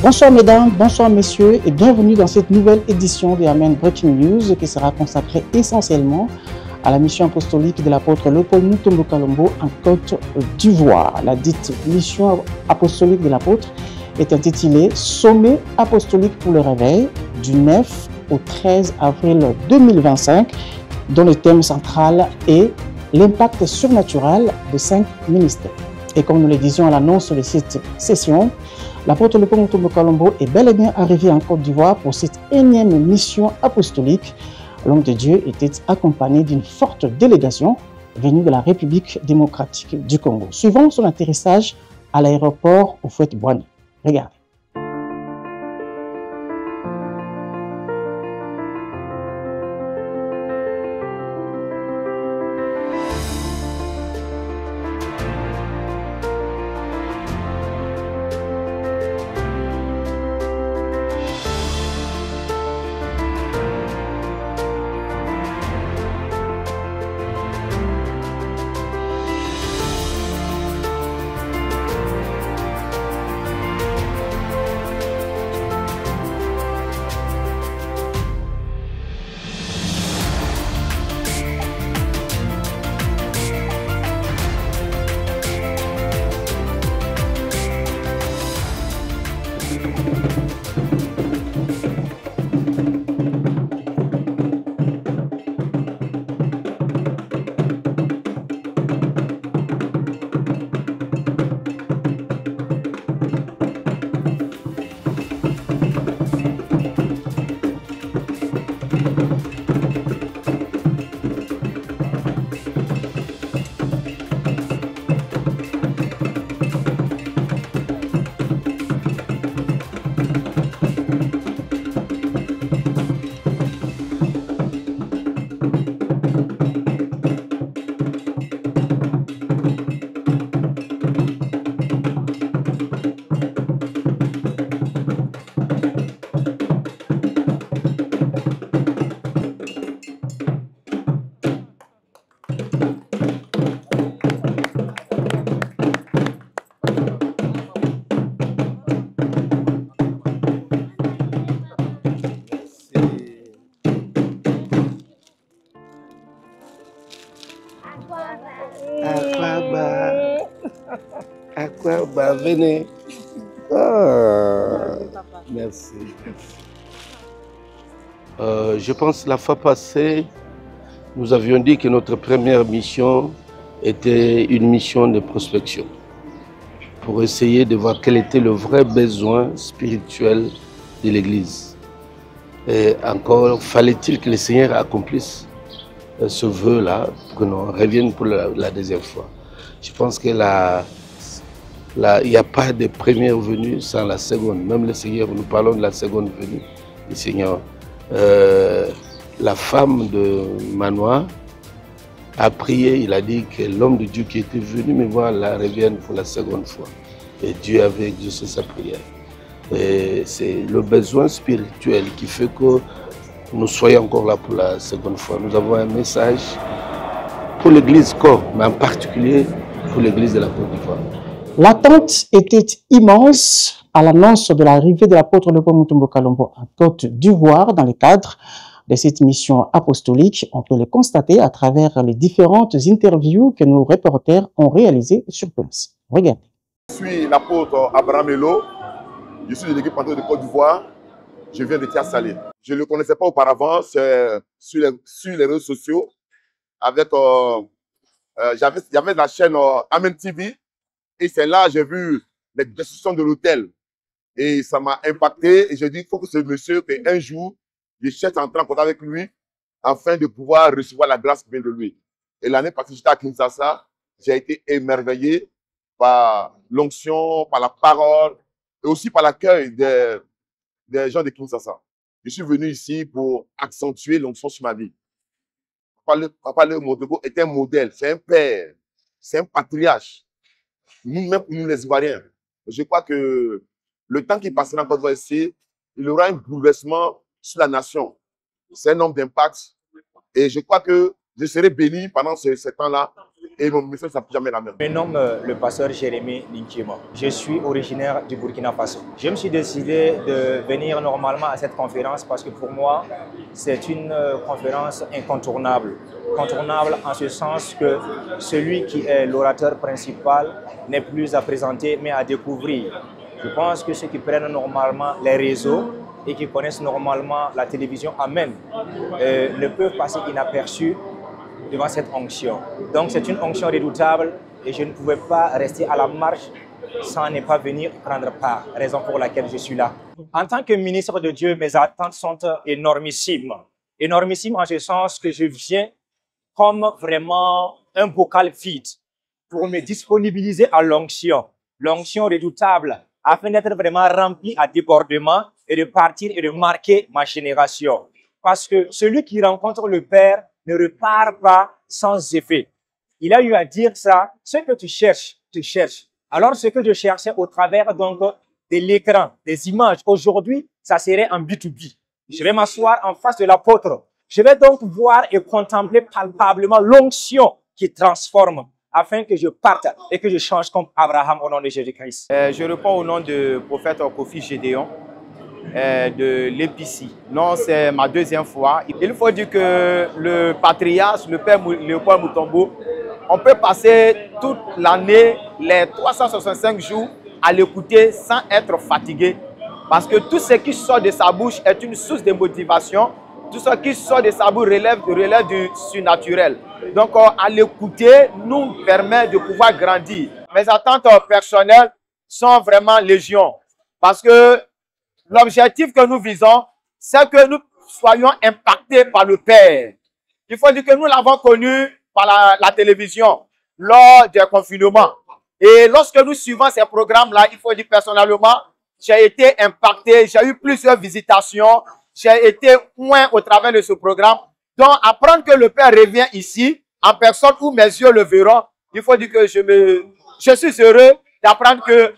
Bonsoir mesdames, bonsoir messieurs et bienvenue dans cette nouvelle édition de Amen Breaking News qui sera consacrée essentiellement à la mission apostolique de l'apôtre Léopold Mutombo Kalombo en Côte d'Ivoire. La dite mission apostolique de l'apôtre est intitulée Sommet apostolique pour le réveil du 9 au 13 avril 2025, dont le thème central est l'impact surnaturel de 5 ministères. Et comme nous le disions à l'annonce de cette session, l'apôtre Léopold Mutombo Kalombo est bel et bien arrivé en Côte d'Ivoire pour cette énième mission apostolique. L'homme de Dieu était accompagné d'une forte délégation venue de la République démocratique du Congo. Suivant son atterrissage à l'aéroport Houphouët-Boigny. Regardez. Aquaba, venez. Ah, merci. Je pense que la fois passée, nous avions dit que notre première mission était une mission de prospection pour essayer de voir quel était le vrai besoin spirituel de l'Église. Et encore, fallait-il que le Seigneur accomplisse ce vœu-là pour que nous reviennent pour la deuxième fois. Je pense que il n'y a pas de première venue sans la seconde. Même le Seigneur, nous parlons de la seconde venue du Seigneur. La femme de Manoah a prié, il a dit que l'homme de Dieu qui était venu me voir la revienne pour la seconde fois. Et Dieu avait exaucé sa prière. Et c'est le besoin spirituel qui fait que nous soyons encore là pour la seconde fois. Nous avons un message pour l'Église corps, mais en particulier pour l'Église de la Côte d'Ivoire. L'attente était immense à l'annonce de l'arrivée de l'apôtre Léopold Mutombo Kalombo en Côte d'Ivoire dans le cadre de cette mission apostolique. On peut le constater à travers les différentes interviews que nos reporters ont réalisées sur place. Regardez. Je suis l'apôtre Abraham Elo. Je suis de l'équipe de Côte d'Ivoire. Je viens de Tia-Salé. Je ne le connaissais pas auparavant, c'est sur les réseaux sociaux. J'avais la chaîne Amen TV. Et c'est là j'ai vu les destructions de l'hôtel. Et ça m'a impacté. Et j'ai dit, il faut que ce monsieur, qu'un jour, je cherche à entrer en contact avec lui afin de pouvoir recevoir la grâce qui vient de lui. Et l'année passée, j'étais à Kinshasa. J'ai été émerveillé par l'onction, par la parole et aussi par l'accueil des gens de Kinshasa. Je suis venu ici pour accentuer l'onction sur ma vie. Papa Léo Mutombo est un modèle, c'est un père, c'est un patriarche. Nous-mêmes, nous les Ivoiriens, je crois que le temps qui passera en Côte d'Ivoire ici, il y aura un bouleversement sur la nation. C'est un homme d'impact. Et je crois que je serai béni pendant ce temps-là et mon message ne sera plus jamais la même. Je me nomme le pasteur Jérémy Ninkiema. Je suis originaire du Burkina Faso. Je me suis décidé de venir normalement à cette conférence parce que pour moi, c'est une conférence incontournable. Incontournable en ce sens que celui qui est l'orateur principal n'est plus à présenter mais à découvrir. Je pense que ceux qui prennent normalement les réseaux et qui connaissent normalement la télévision Amen ne peuvent passer inaperçus devant cette onction. Donc c'est une onction redoutable et je ne pouvais pas rester à la marche sans ne pas venir prendre part, raison pour laquelle je suis là. En tant que ministre de Dieu, mes attentes sont énormissimes. Énormissimes en ce sens que je viens comme vraiment un bocal vide pour me disponibiliser à l'onction redoutable, afin d'être vraiment rempli à débordement et de partir et de marquer ma génération. Parce que celui qui rencontre le Père ne repart pas sans effet. Il a eu à dire ça, ce que tu cherches, tu cherches. Alors ce que je cherchais au travers donc de l'écran, des images, aujourd'hui, ça serait en B2B. Je vais m'asseoir en face de l'apôtre. Je vais donc voir et contempler palpablement l'onction qui transforme, afin que je parte et que je change comme Abraham au nom de Jésus-Christ. Je réponds au nom du prophète Kofi Gédéon de l'EPC. Non, c'est ma deuxième fois. Il faut dire que le patriarche, le père Léopold Mutombo, on peut passer toute l'année, les 365 jours, à l'écouter sans être fatigué. Parce que tout ce qui sort de sa bouche est une source de motivation. Tout ce qui sort de sa bouche relève du surnaturel. Donc, à l'écouter nous permet de pouvoir grandir. Mes attentes personnelles sont vraiment légion. Parce que l'objectif que nous visons, c'est que nous soyons impactés par le Père. Il faut dire que nous l'avons connu par la télévision lors des confinements. Et lorsque nous suivons ces programmes-là, il faut dire personnellement, j'ai été impacté, j'ai eu plusieurs visitations, j'ai été loin au travers de ce programme. Donc, apprendre que le Père revient ici, en personne où mes yeux le verront, il faut dire que je suis heureux d'apprendre que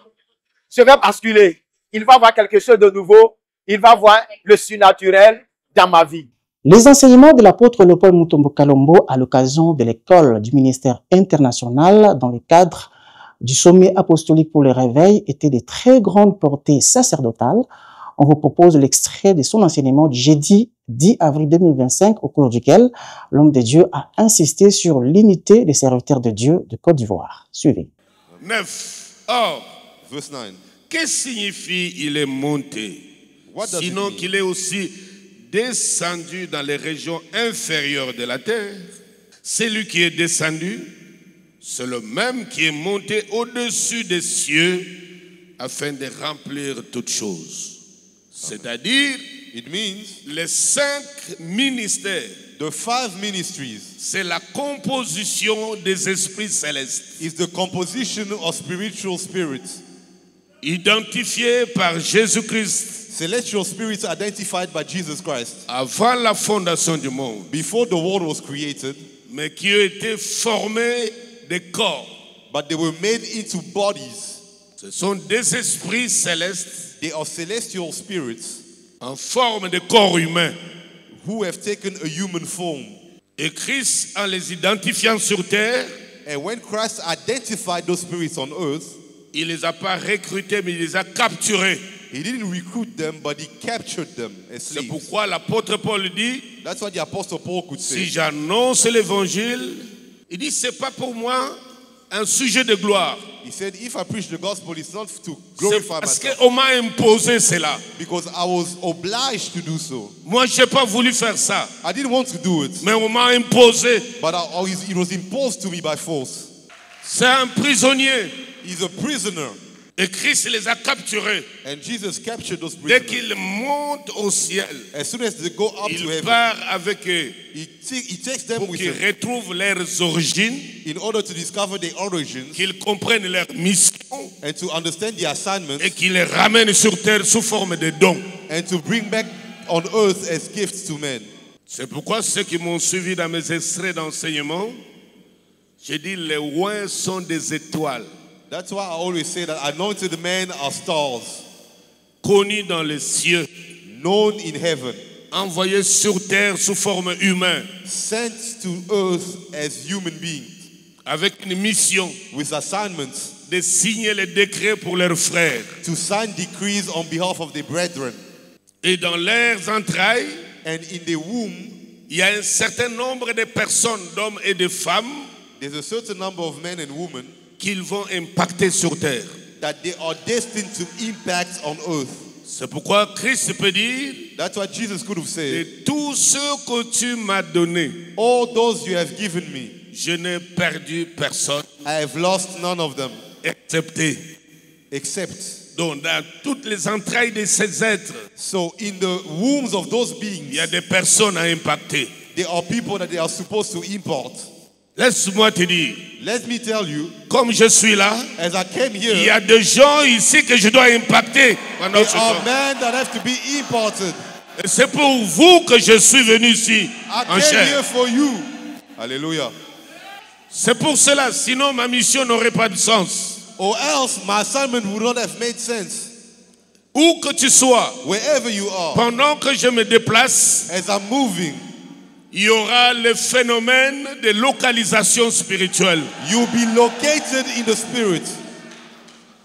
je vais basculer. Il va voir quelque chose de nouveau, il va voir le surnaturel dans ma vie. Les enseignements de l'apôtre Léopold Mutombo Kalombo à l'occasion de l'école du ministère international dans le cadre du sommet apostolique pour le réveil étaient de très grande portée sacerdotale. On vous propose l'extrait de son enseignement du jeudi 10 avril 2025 au cours duquel l'homme de Dieu a insisté sur l'unité des serviteurs de Dieu de Côte d'Ivoire. Suivez. 9. Or, verse 9. Que signifie il est monté? Sinon qu'il est aussi descendu dans les régions inférieures de la terre. Celui qui est descendu, c'est le même qui est monté au-dessus des cieux afin de remplir toutes choses. C'est-à-dire, les 5 ministères. The 5 ministries. C'est la composition des esprits célestes. Is the composition of spiritual spirits. Identifiés par Jésus-Christ. Celestial spirits identified by Jesus Christ. Avant la fondation du monde. Before the world was created. Mais qui ont été formés de corps. But they were made into bodies. Ce sont des esprits célestes. They are celestial spirits. En forme de corps humain. Who have taken a human form. Et Christ, en les identifiant sur terre. And when Christ identified those spirits on earth. Il ne les a pas recrutés, mais il les a capturés. He didn't recruit them, but he captured them as slaves. C'est pourquoi l'apôtre Paul dit, that's what the apostle Paul could say. Si j'annonce l'évangile, il dit, c'est pas pour moi un sujet de gloire. He said, if I preach the gospel, it's not to glorify parce myself. qu'on m'a imposé cela. Because I was obliged to do so. Moi, j'ai pas voulu faire ça. I didn't want to do it. Mais on m'a imposé. But it was imposed to me by force. C'est un prisonnier. He's a prisoner. Et Christ les a capturés. And Jesus captured those prisoners. Dès qu'ils montent au ciel, as soon as they go up to heaven, il part avec eux. He takes them pour with qu'ils him. retrouvent leurs origines, in order to discover their origins, qu'ils comprennent leur mission, and to understand the assignments, et qu'ils les ramènent sur terre sous forme de dons, and to bring back on earth as gifts to men. C'est pourquoi ceux qui m'ont suivi dans mes extraits d'enseignement, j'ai dit les rois sont des étoiles. That's why I always say that anointed men are stars. Connus dans les cieux. Known in heaven. Envoyés sur terre sous forme humaine. Sent to earth as human beings. avec une mission with assignments de signer les décrets pour leurs frères. to sign decrees on behalf of the brethren. Et dans leurs entrailles, And in the womb, il y a un certain nombre de personnes, d'hommes et de femmes, there's a certain number of men and women qu'ils vont impacter sur terre. that they are destined to impact on earth. C'est pourquoi Christ peut dire, That's what Jesus could have de said. tout ce que tu m'as donné, All those you have given me, je n'ai perdu personne, I have lost none of them, excepté. except. Donc dans toutes les entrailles de ces êtres, So in the wombs of those beings, il y a des personnes à impacter. there are people that they are supposed to import. Laisse-moi te dire, Let me tell you, comme je suis là, as I came il y here, a des gens ici que je dois impacter pendant there ce are temps. men that have to be imported. Et c'est pour vous que je suis venu ici, I en came chair. here for you. Hallelujah. C'est pour cela, sinon ma mission n'aurait pas de sens. Or else my assignment would not have made sense. Où que tu sois, Wherever you are, pendant que je me déplace, as I'm moving, il y aura le phénomène de localisation spirituelle. you'll be located in the spirit.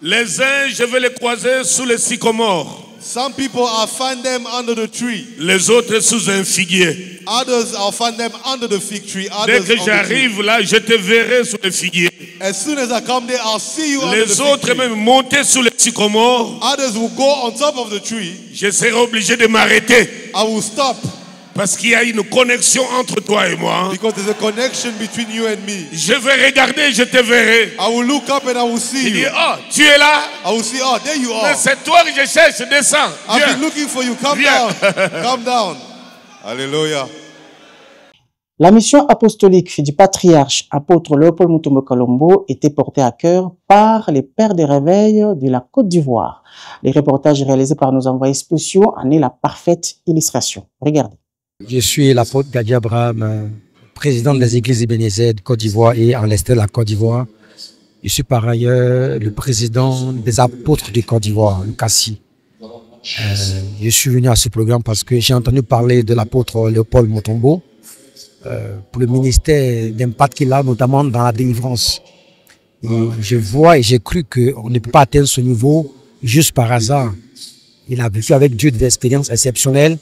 Les uns, je vais les croiser sous les sycomores. Some people, I'll find them under the tree. Les autres sous un figuier. Others, I'll find them under the fig tree. Dès Others que on the tree. j'arrive là, je te verrai sous le figuier. As soon as I come there, I'll see you under the Les fig autres tree. même monter sous les sycomores. Others will go on top of the tree. Je serai obligé de m'arrêter. I will stop Parce qu'il y a une connexion entre toi et moi. because there's a connection between you and me. Je vais regarder, je te verrai. I will look up and I will see Il dit, you. oh, tu es là? I will see, oh, there you Mais are. c'est toi que je cherche, descends. I've Viens. been looking for you. Come Viens. down. Come down. Hallelujah. La mission apostolique du patriarche apôtre Léopold Mutombo Kalombo était portée à cœur par les pères des réveils de la Côte d'Ivoire. Les reportages réalisés par nos envoyés spéciaux en est la parfaite illustration. Regardez. Je suis l'apôtre Gadi Abraham, président des églises Ebenezer de Côte d'Ivoire et en l'est de la Côte d'Ivoire. Je suis par ailleurs le président des apôtres de Côte d'Ivoire, le Cassi. Je suis venu à ce programme parce que j'ai entendu parler de l'apôtre Léopold Mutombo pour le ministère d'impact qu'il a, notamment dans la délivrance. Et je vois et j'ai cru qu'on ne peut pas atteindre ce niveau juste par hasard. Il a vécu avec Dieu des expériences exceptionnelles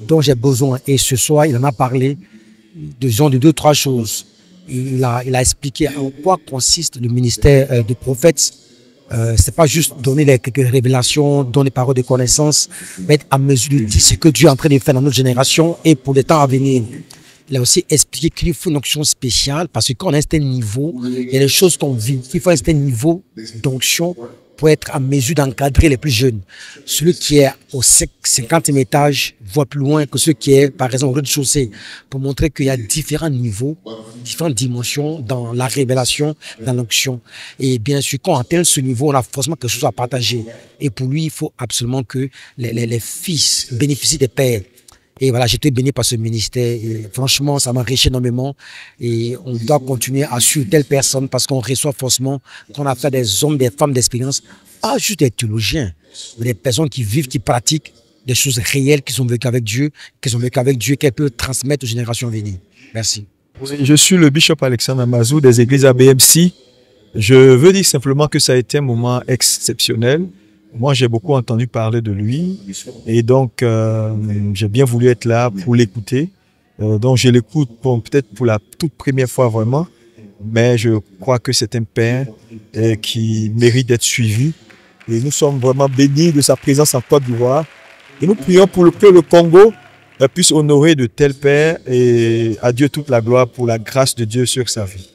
dont j'ai besoin. Et ce soir, il en a parlé de deux, trois choses. Il a expliqué en quoi consiste le ministère de prophète. C'est pas juste donner quelques révélations, donner paroles de connaissance, mais être à mesure de dire ce que Dieu est en train de faire dans notre génération et pour les temps à venir. Il a aussi expliqué qu'il faut une onction spéciale parce que quand on a un certain niveau, il y a des choses qu'on vit. Il faut un certain niveau d'onction pour être à mesure d'encadrer les plus jeunes. Celui qui est au 50e étage voit plus loin que celui qui est, par exemple, au rez-de-chaussée, pour montrer qu'il y a différents niveaux, différentes dimensions dans la révélation, dans l'onction. Et bien sûr, quand on atteint ce niveau, on a forcément quelque chose à partager. Et pour lui, il faut absolument que les fils bénéficient des pères. Et voilà, j'étais béni par ce ministère. Et franchement, ça m'enrichit énormément. Et on doit continuer à suivre telle personne parce qu'on reçoit forcément, qu'on a fait des hommes, des femmes d'expérience, pas juste des théologiens, mais des personnes qui vivent, qui pratiquent des choses réelles, qui sont vécues avec Dieu, qu'elles peuvent transmettre aux générations à venir. Merci. Je suis le bishop Alexandre Amazou des églises ABMC. Je veux dire simplement que ça a été un moment exceptionnel. Moi, j'ai beaucoup entendu parler de lui et donc j'ai bien voulu être là pour l'écouter. Donc, je l'écoute peut-être pour la toute première fois vraiment, mais je crois que c'est un père qui mérite d'être suivi. Et nous sommes vraiment bénis de sa présence en Côte d'Ivoire. Et nous prions pour que le Congo puisse honorer de tels pères et à Dieu toute la gloire pour la grâce de Dieu sur sa vie.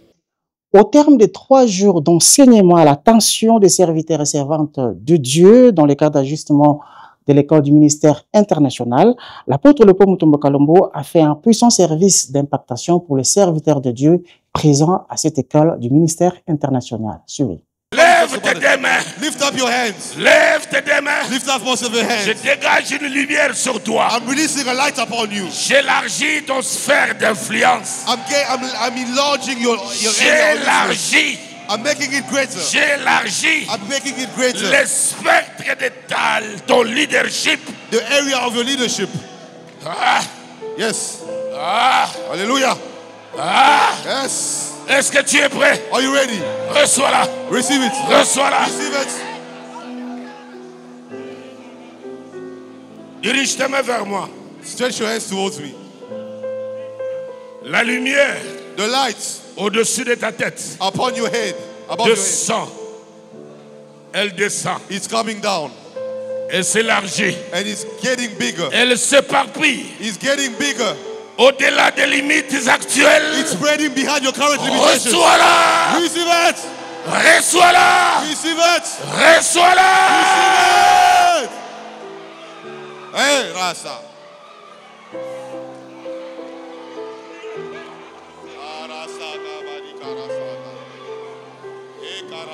Au terme de 3 jours d'enseignement à l'attention des serviteurs et servantes de Dieu dans le cadre d'ajustement de l'école du ministère international, l'apôtre Léopold Mutombo Kalombo a fait un puissant service d'impactation pour les serviteurs de Dieu présents à cette école du ministère international. Suivez. Lève tes deux mains. Lift up your hands. Lève tes deux mains. Lift up both of your Je hands. dégage une lumière sur toi. I'm releasing a light upon you. J'élargis ton sphère d'influence. I'm enlarging your area of influence. J'élargis. I'm making it greater. J'élargis I'm making it greater. le spectre de ton leadership. The area of your leadership. Ah, Yes. ah, Hallelujah. ah. Yes. Est-ce que tu es prêt? Are you ready? Reçois-la. Receive it. Reçois-la. Receive it. Dirige tes mains vers moi. Stretch your hands towards me. La lumière The light au-dessus de ta tête upon your head, above your head, descend. Elle descend. it's coming down. Elle s'élargit. And it's getting bigger. Elle s'éparpille. It's getting bigger. Au-delà des limites actuelles. It's spreading behind your current limitations. Reçois-la. Receive it. Reçois-la. Receive it. Reçois-la. Receive it. Hey, Rasa.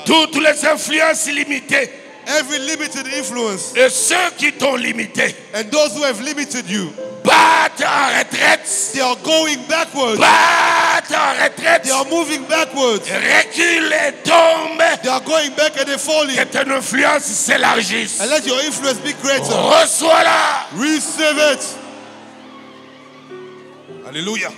Toutes les influences limitées. Every limited influence. Et ceux qui t'ont limité. And those who have limited you. Battent en retraite. They are going backwards. Battent en retraite. They are moving backwards. Recule et tombe. They are going back and they're falling. Que ton influence s'élargisse. And let your influence be greater. Reçois-la. Receive it. Hallelujah.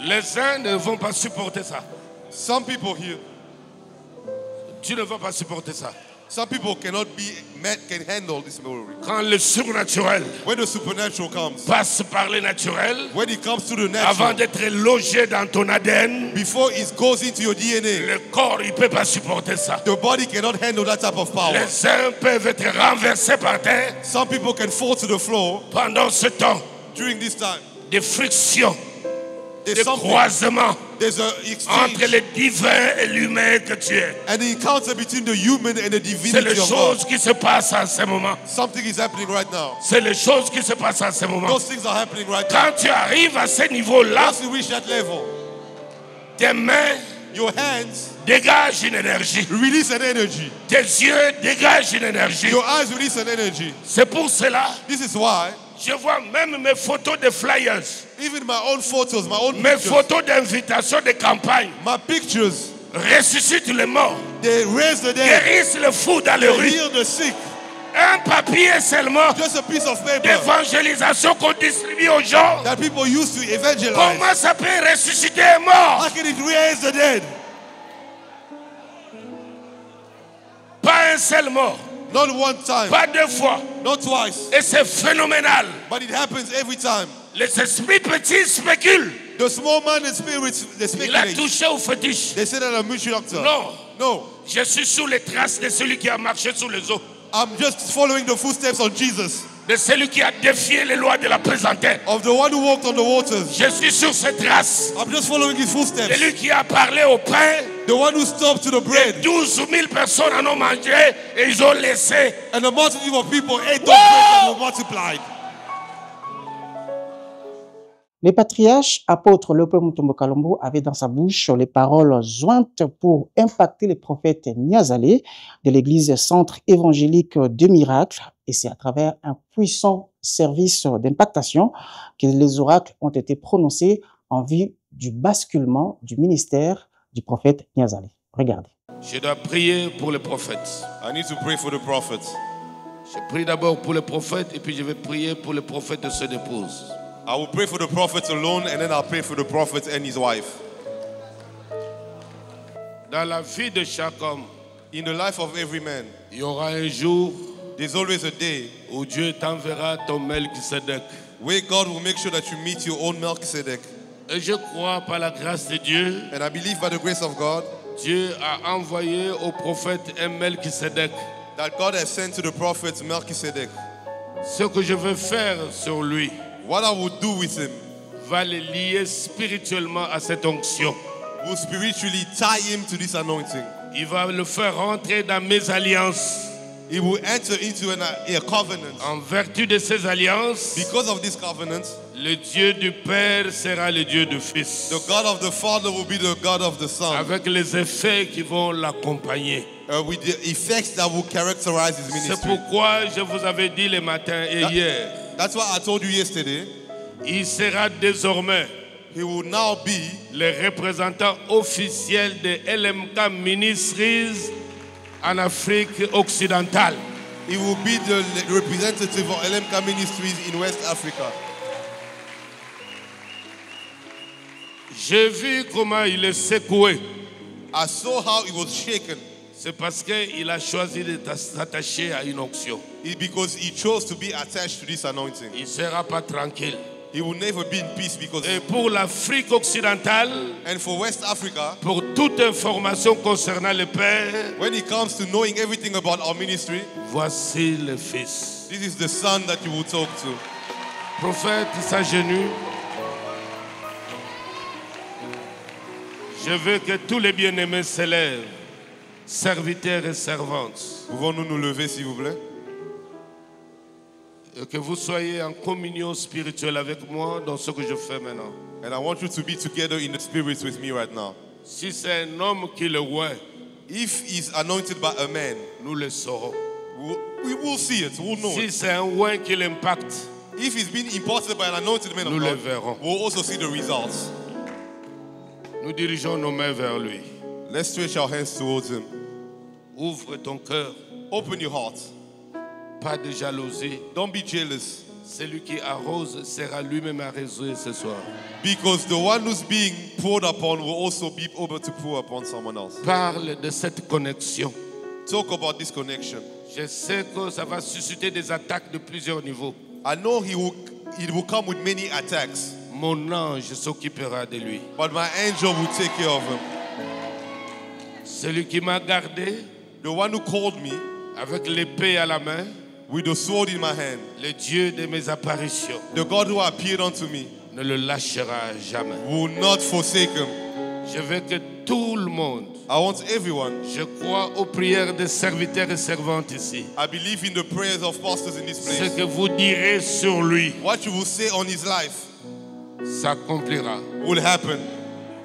Les uns ne vont pas supporter ça. Some people here, Tu ne vas pas supporter ça. some people cannot be met, can handle this glory. Quand le surnaturel When the supernatural comes, passe par le naturel, when it comes to the avant natural, d'être logé dans ton ADN, before it goes into your DNA, le corps il peut pas supporter ça. the body cannot handle that type of power. Les uns peuvent être renversés par terre Some people can fall to the floor pendant ce temps during this time. de friction, There's de something, croisement there's an entre exchange, le divin et l'humain que tu es. an encounter between the human and the C'est les divinity of choses God. qui se passent en ce moment. Something is happening right now. C'est les choses qui se passent en ce moment. Those things are happening right now. Quand tu arrives à ce niveau-là, Once you reach that level, tes mains your hands dégagent une énergie. release an energy. Tes yeux dégagent une énergie. Your eyes release an energy. C'est pour cela, This is why je vois même mes photos de flyers, even my own photos, my own mes pictures, photos d'invitation de campagne my pictures, ressuscitent les morts, they raise the dead, guérissent les fous dans les they rues. heal the sick. Un papier seulement Just a piece of paper d'évangélisation qu'on distribue aux gens. that people use to evangelize. Comment ça peut ressusciter un mort? How can it raise the dead? Pas un seul mort, Not one time, pas deux fois. not twice, Et c'est phénoménal. but it happens every time. Les esprits petits spéculent. The small-minded spirits, they Il a speculate. touché au fétiche. They say that I'm a witch doctor. Non, No, je suis sous les traces de celui qui a marché sous les eaux. I'm just following the footsteps of Jesus, De celui qui a défié les lois de la présenté. of the one who walked on the waters. Je suis sur ces traces. I'm just following his footsteps. Celui qui a parlé au pain. The one who stopped to the bread. 12 000 personnes en ont mangé et ils ont laissé. And the multitude of people ate those bread and were multiplied. Les patriarches, apôtres Léopold Mutombo Kalombo avait dans sa bouche les paroles jointes pour impacter les prophètes Niazalé de l'église Centre évangélique de Miracles. Et c'est à travers un puissant service d'impactation que les oracles ont été prononcés en vue du basculement du ministère du prophète Niazalé. Regardez. Je dois prier pour les prophètes. I need to pray for the prophets. Je prie d'abord pour les prophètes et puis je vais prier pour les prophètes de ceux d'épouse. I will pray for the prophets alone, and then I'll pray for the prophet and his wife. Dans la vie de chaque homme, In the life of every man, il y aura un jour there's always a day où Dieu t'enverra ton Melchisedec. where God will make sure that you meet your own Melchizedek. Et je crois par la grâce de Dieu, And I believe by the grace of God Dieu a envoyé au prophète un Melchisedec. that God has sent to the prophet Melchizedek. Ce que je veux faire sur lui What I will do with him va le lier spirituellement à cette onction. will spiritually tie him to this anointing. Il va le faire rentrer dans mes alliances. He will enter into a covenant. En vertu de ces alliances, Because of this covenant, le Dieu du Père sera le Dieu du Fils, the God of the Father will be the God of the Son, avec les effets qui vont l'accompagner. with the effects that will characterize his C'est ministry. pourquoi je vous avais dit le matin et hier, That's why I told you yesterday, il sera désormais he will now be le représentant officiel de LMK Ministries en Afrique occidentale. He will be the representative of LMK Ministries in West Africa. J'ai vu comment il est secoué. I saw how he was shaken. C'est parce qu'il a choisi de s'attacher à une onction. It's because he chose to be attached to this anointing. Il ne sera pas tranquille. He will never be in peace because. Et pour l'Afrique occidentale, and for West Africa, pour toute information concernant le Père, when it comes to knowing everything about our ministry, voici le Fils. This is the Son that you will talk to. Prophète s'agenouille. Je veux que tous les bien-aimés s'élèvent, serviteurs et servantes. Pouvons-nous nous lever, s'il vous plaît? Et que vous soyez en communion spirituelle avec moi dans ce que je fais maintenant. And I want you to be together in the spirit with me right now. Si c'est un homme qui le voit, if he's anointed by a man, nous le saurons. We will see it. We'll know si it. c'est un oint qui l'impacte, if he's been imparted by an anointed man nous of le God, verrons. we'll also see the results. Nous dirigeons nos mains vers lui. Let's stretch our hands towards him. Ouvre ton cœur. Open your heart. Pas de jalousie. Don't be jealous. Celui qui arrose sera lui-même arrosé ce soir. Because the one who's being poured upon will also be able to pour upon someone else. Parle de cette connexion. Talk about this connection. Je sais que ça va susciter des attaques de plusieurs niveaux. I know it will come with many attacks. Mon ange s'occupera de lui. But my angel will take care of him. Celui qui m'a gardé, the one who called me, avec l'épée à la main, with the sword in my hand, le Dieu de mes apparitions, the God who appeared unto me, ne le lâchera jamais. Will not forsake him. Je veux que tout le monde, I want everyone. Je crois aux prières des serviteurs et servantes ici. I believe in the prayers of pastors in this place. Ce que vous direz sur lui, what you will say on his life, s'accomplira. Will happen.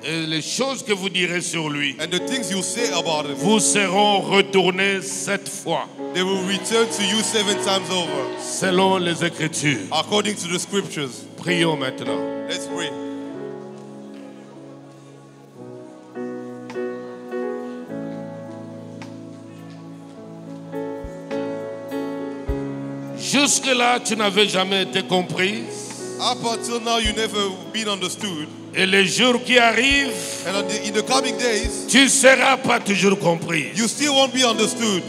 Et les choses que vous direz sur lui, and the things you say about him, vous seront retournés 7 fois. They will return to you 7 times over. Selon les Écritures. According to the scriptures. Prions maintenant. Let's pray. Jusque-là, tu n'avais jamais été comprise. Up until now, you never been understood. Et les jours qui arrivent, and in the coming days, tu ne seras pas toujours compris. You still won't be understood.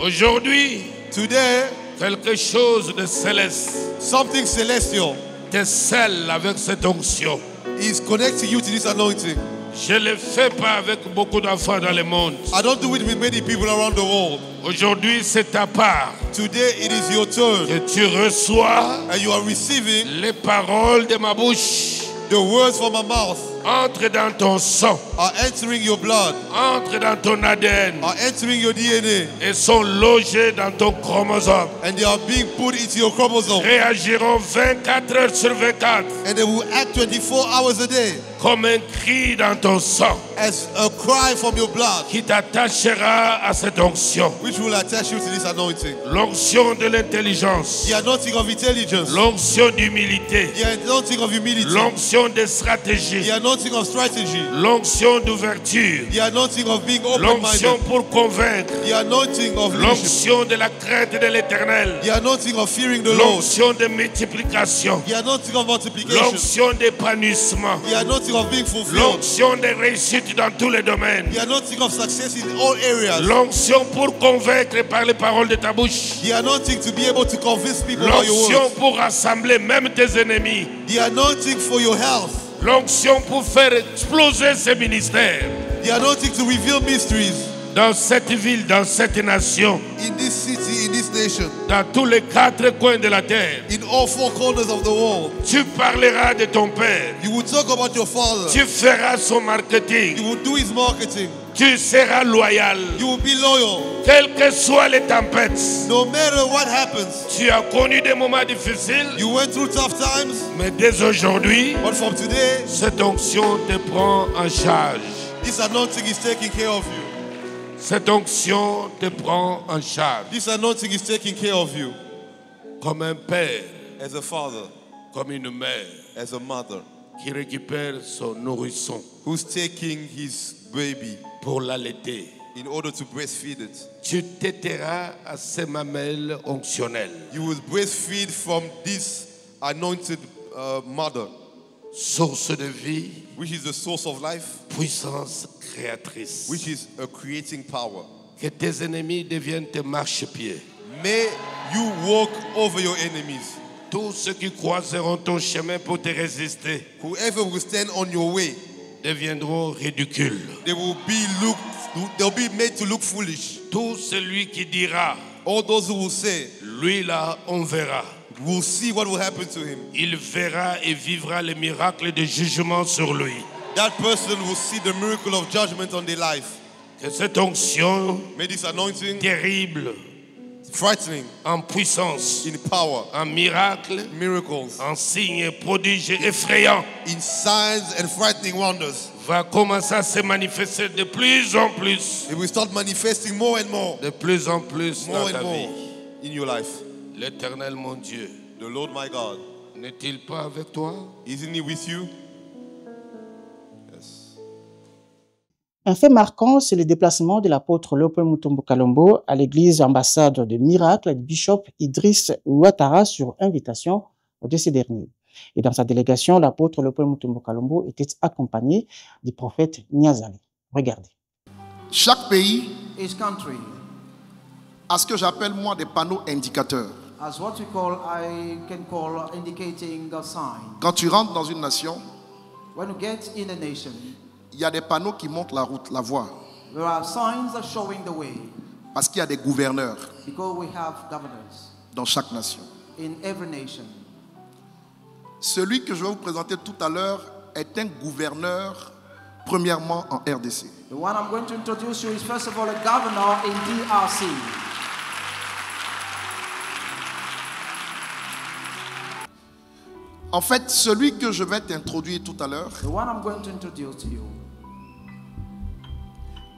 Aujourd'hui, today, quelque chose de céleste, something celestial, te scelle avec cette onction. Is connecting you to this anointing. Je ne le fais pas avec beaucoup d'enfants dans le monde. I don't do it with many people around the world. Aujourd'hui, c'est ta part. Today it is your turn. Que tu reçois and you are receiving les paroles de ma bouche. The words from my mouth entre dans ton sang. Are entering your blood. Entre dans ton ADN. Are entering your DNA. Et sont logés dans ton chromosome. And they are being put into your chromosome. Réagiront 24 heures sur 24. And they will act 24 hours a day. Comme un cri dans ton sang. As a cry from your blood. Qui t'attachera à cette onction. Which will attach you to this anointing. L'onction de l'intelligence. The anointing of intelligence. L'onction d'humilité. The anointing of humility. L'onction de stratégie. The anointing of strategy. L'onction d'ouverture. The anointing of being open-minded. L'onction pour convaincre. The anointing of l'onction de la crainte de l'Éternel. The anointing of fearing the Lord. L'onction de multiplication. The anointing of multiplication. L'onction d'épanouissement. The anointing of being fulfilled. L'onction de réussite dans tous les domaines. The anointing of success in all areas. L'onction pour convaincre par les paroles de ta bouche. The anointing to be able to convince people by your words. L'onction pour rassembler même tes ennemis. The anointing for your health. L'onction pour faire exploser ces ministères. The anointing to reveal mysteries. Dans cette ville, dans cette nation. In this city, in this nation. Dans tous les 4 coins de la terre. In all 4 corners of the world. Tu parleras de ton père. You will talk about your father. Tu feras son marketing. You will do his marketing. Tu seras loyal. You will be loyal. Quelles que soient les tempêtes. No matter what happens. Tu as connu des moments difficiles. You went through tough times. Mais dès aujourd'hui, but from today, cette onction te prend en charge. This anointing is taking care of you. Cette onction te prend en charge. This anointing is taking care of you. Comme un père. As a father. Comme une mère. As a mother. Qui récupère son nourrisson. Who's taking his baby. Pour l'allaiter. in order to breastfeed it. Tu t'étairas à ces mamelles onctionnelles. You will breastfeed from this anointed mother, Source de vie, which is the source of life, puissance créatrice. which is a creating power. Que tes ennemis deviennent tes marchepieds. May you walk over your enemies. Tous ceux qui croiseront ton chemin pour te résister Whoever will stand on your way, deviendront ridicules. they'll be made to look foolish. Tout celui qui dira, All those who will say, lui là, on verra. we'll see what will happen to him. Il verra et vivra les miracles de jugement sur lui. That person will see the miracle of judgment on their life. Que cette onction May this anointing, terrible, frightening, en puissance, in power, en miracle, miracles, en signes, prodiges effrayants, in signs and frightening wonders, va commencer à se manifester de plus en plus. it will start manifesting more and more, De plus en plus more dans ta and more vie. in your life. L'Éternel, mon Dieu, The Lord my God, n'est-il pas avec toi? isn't He with you? Yes. Un fait marquant, c'est le déplacement de l'apôtre Léopold Mutombo Kalombo à l'église ambassade de Miracle du bishop Idriss Ouattara sur invitation de ces derniers. Et dans sa délégation, l'apôtre Léopold Mutombo Kalombo était accompagné du prophète Niazali. Regardez. Chaque pays Each country a ce que j'appelle moi des panneaux indicateurs. has what I can call indicating a sign. Quand tu rentres dans une nation, When you get in a nation, il y a des panneaux qui montrent la route, la voie. there are signs showing the way Parce qu'il y a des gouverneurs because we have governors dans chaque nation. in every nation. Celui que je vais vous présenter tout à l'heure est un gouverneur, premièrement en RDC. The one I'm going to introduce you is first of all a governor in DRC. En fait, celui que je vais t'introduire tout à l'heure, The one I'm going to introduce to you,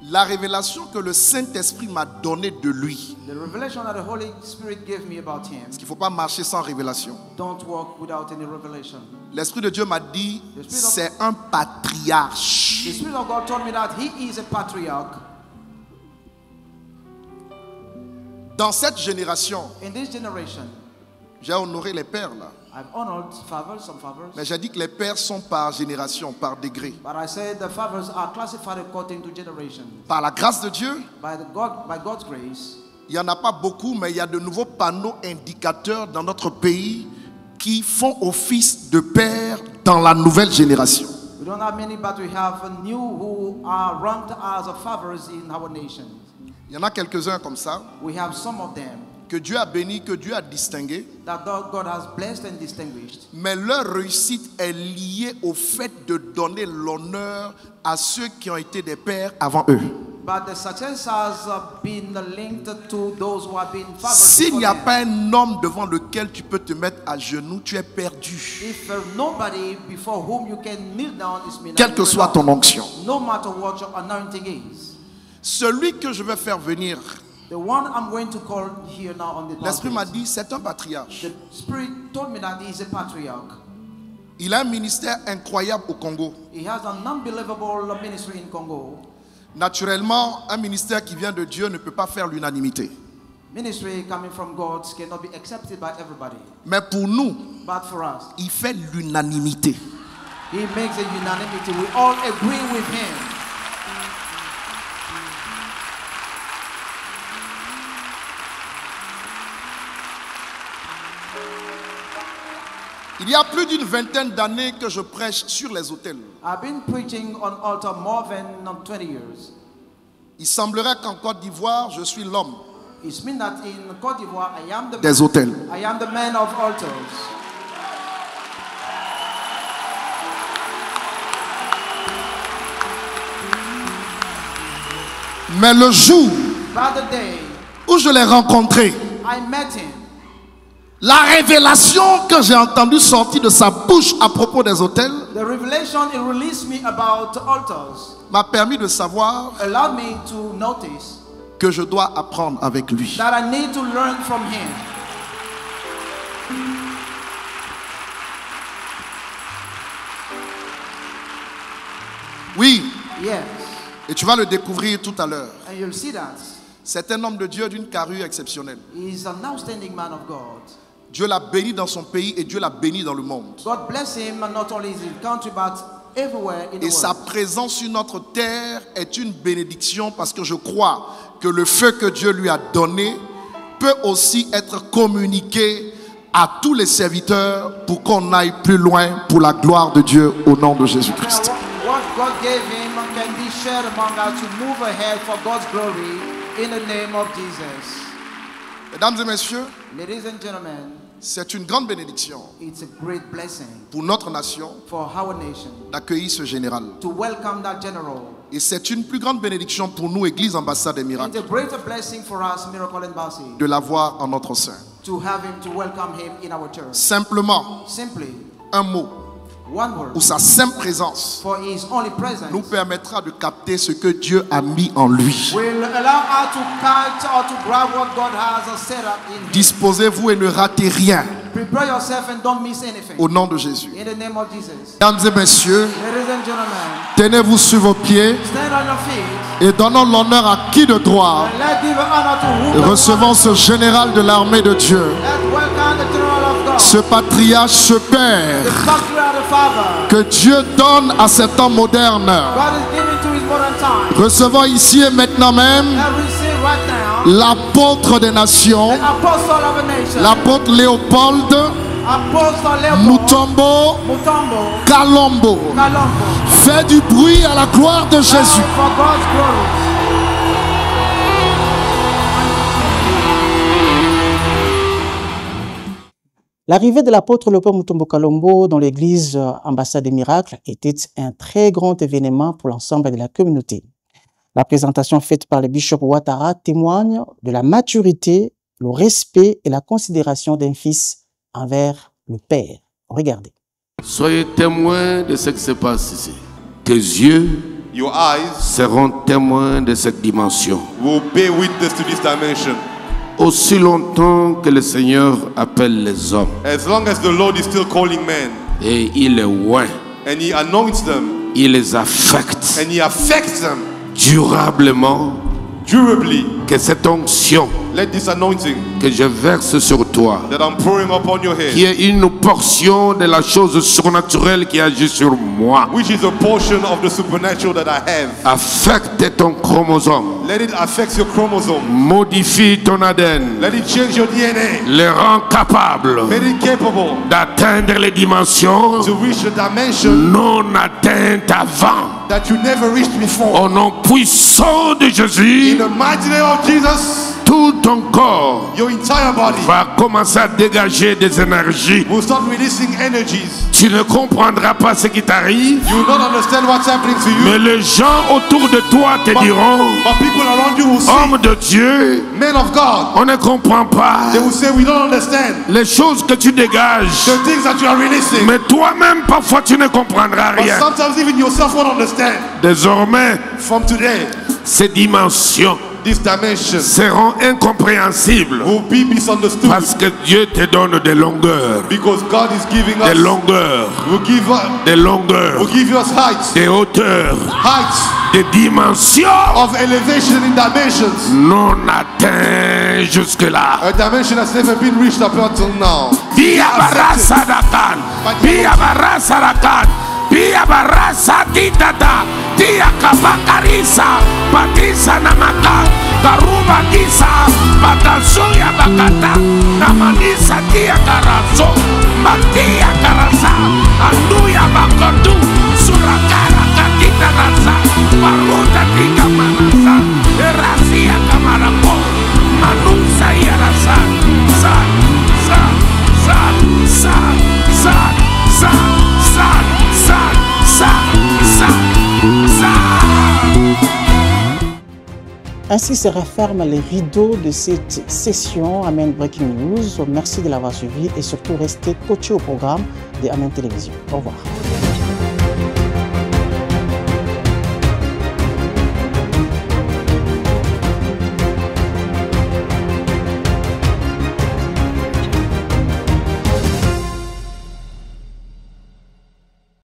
la révélation que le Saint-Esprit m'a donnée de lui. the revelation that the Holy Spirit gave me about him. Parce qu'il ne faut pas marcher sans révélation. Don't walk without any revelation. L'Esprit de Dieu m'a dit, c'est un patriarche. The Spirit of God told me that he is a patriarch. Dans cette génération, In this generation, j'ai honoré les pères là. I've honored some fathers. Mais j'ai dit que les pères sont par génération, par degré. But I said the fathers are classified according to generation. Par la grâce de Dieu, By God's grace, il n'y en a pas beaucoup, mais il y a de nouveaux panneaux indicateurs dans notre pays qui font office de pères dans la nouvelle génération. we don't have many, but we have new who are ranked as fathers in our nation. Il y en a quelques-uns comme ça, We have some of them que Dieu a bénis, que Dieu a distingués, that God has blessed and distinguished. mais leur réussite est liée au fait de donner l'honneur à ceux qui ont été des pères avant eux. But the success has been linked to those who have been fathers. S'il n'y a before pas un homme devant lequel tu peux te mettre à genoux, tu es perdu. them. If nobody before whom you can kneel down is mean Quelle que soit ton onction. no matter what your anointing is. Celui que je vais faire venir, The one I'm going to call here now on the l'Esprit m'a pulpit, dit, c'est un patriarche. the Spirit told me that he is a patriarch. Il a un ministère incroyable au Congo. He has an unbelievable ministry in Congo. Naturellement, un ministère qui vient de Dieu ne peut pas faire l'unanimité. Ministry coming from God cannot be accepted by everybody. Mais pour nous, But for us, il fait l'unanimité. he makes a unanimity. We all agree with him. Il y a plus d'une vingtaine d'années que je prêche sur les autels. I've been preaching on altar more than 20 years. Il semblerait qu'en Côte d'Ivoire, je suis l'homme It means that in Côte d'Ivoire, I am des autels. I am the man of altars. Mais le jour But the day où je l'ai rencontré, I met him, la révélation que j'ai entendue sortir de sa bouche à propos des autels the revelation he released me about altars m'a permis de savoir allowed me to notice que je dois apprendre avec lui. that I need to learn from him. Oui, Yes, Et tu vas le découvrir tout à l'heure. And you'll see that. C'est un homme de Dieu d'une carrure exceptionnelle. He is an outstanding man of God. Dieu l'a béni dans son pays et Dieu l'a béni dans le monde. God bless him, not only in his country, but everywhere in the Et sa world. présence sur notre terre est une bénédiction parce que je crois que le feu que Dieu lui a donné peut aussi être communiqué à tous les serviteurs pour qu'on aille plus loin pour la gloire de Dieu au nom de Jésus-Christ. What God gave him can be shared among us to move ahead for God's glory in the name of Jesus. Mesdames et messieurs, Ladies and gentlemen, c'est une grande bénédiction it's a great blessing pour notre nation for our nation d'accueillir ce général. to welcome that general. Et c'est une plus grande bénédiction pour nous, Église Ambassade des It's Miracles, a greater blessing for us, Miracle Embassy, de l'avoir en notre sein. to have him, to welcome him in our church. Simplement, Simply, un mot one word, ou sa simple présence for his only presence nous permettra de capter ce que Dieu a mis en lui. will allow us to catch or to grab what God has set up in him. Disposez-vous et ne ratez rien Prepare yourself and don't miss anything. au nom de Jésus. In the name of Jesus. Mesdames et messieurs, Ladies and gentlemen, tenez-vous sur vos pieds stand on your feet et donnons l'honneur à qui de droit. and let's give honor to Et whom recevons ce général de l'armée de Dieu, let's welcome the general of God, ce patriarche, ce père the patriarch, the father. que Dieu donne à cet homme moderne. God is giving to his modern time. Recevons ici et maintenant même And receive right now l'apôtre des nations, the apostle of a nation, l'apôtre Léopold Apostle Leopold Mutombo Mutombo Kalombo. Kalombo. Fais du bruit à la gloire de Jésus. For God's glory. L'arrivée de l'apôtre Léopold Mutombo Kalombo dans l'église Ambassade des Miracles était un très grand événement pour l'ensemble de la communauté. La présentation faite par le bishop Ouattara témoigne de la maturité, le respect et la considération d'un fils envers le Père. Regardez. Soyez témoins de ce qui se passe ici. Tes yeux Your eyes seront témoins de cette dimension. will bear witness to this dimension. Aussi longtemps que le Seigneur appelle les hommes As long as the Lord is still calling men et il les oint, and He anoints them il les affecte and He affects them durablement, durably, que cette onction let this anointing que je verse sur toi, that I'm pouring upon your head, qui est une portion de la chose surnaturelle qui agit sur moi, which is a portion of the supernatural that I have, affecte ton chromosome, let it affect your chromosome. modifie ton ADN, Let it change your DNA. les rend capables Make it capable d'atteindre les dimensions to reach the dimension non atteintes avant. that you never reached before. Au nom puissant de In Jésus, the mighty name of Jesus, tout ton corps your entire body va commencer à dégager des énergies. will start releasing energies. Tu ne comprendras pas ce qui t'arrive, You will not understand what's happening to you, mais les gens autour de toi te diront, but people around you will say, homme de Dieu, men of God, on ne comprend pas they will say, we don't understand les choses que tu dégages. the things that you are releasing. Mais toi-même, parfois, tu ne comprendras But rien. sometimes even yourself won't understand. Désormais, From today, ces dimensions this dimension seront incompréhensibles will be misunderstood parce que Dieu te donne des longueurs, because God is giving des us, longueurs, will des longueurs, give us heights, des hauteurs, des dimensions of elevation in dimensions, non atteintes jusque-là. a dimension that's never been reached up until now. Pia barasa dakan, pia barasa dakan, pia barasa titata, tia kabakarisa, patisa namaka, karuba kisa, patasuya bakata, namanisa tia karaso, matia karasa, anduya bakotu, surakara katita rasa, paruta tika manasa, erasia kamarako, manusa yarasa, san, san, san, san, san, san, san, san, san, san, san. Ainsi se referment les rideaux de cette session Amen Breaking News. Merci de l'avoir suivi et surtout restez coachés au programme de Amen Télévision. Au revoir.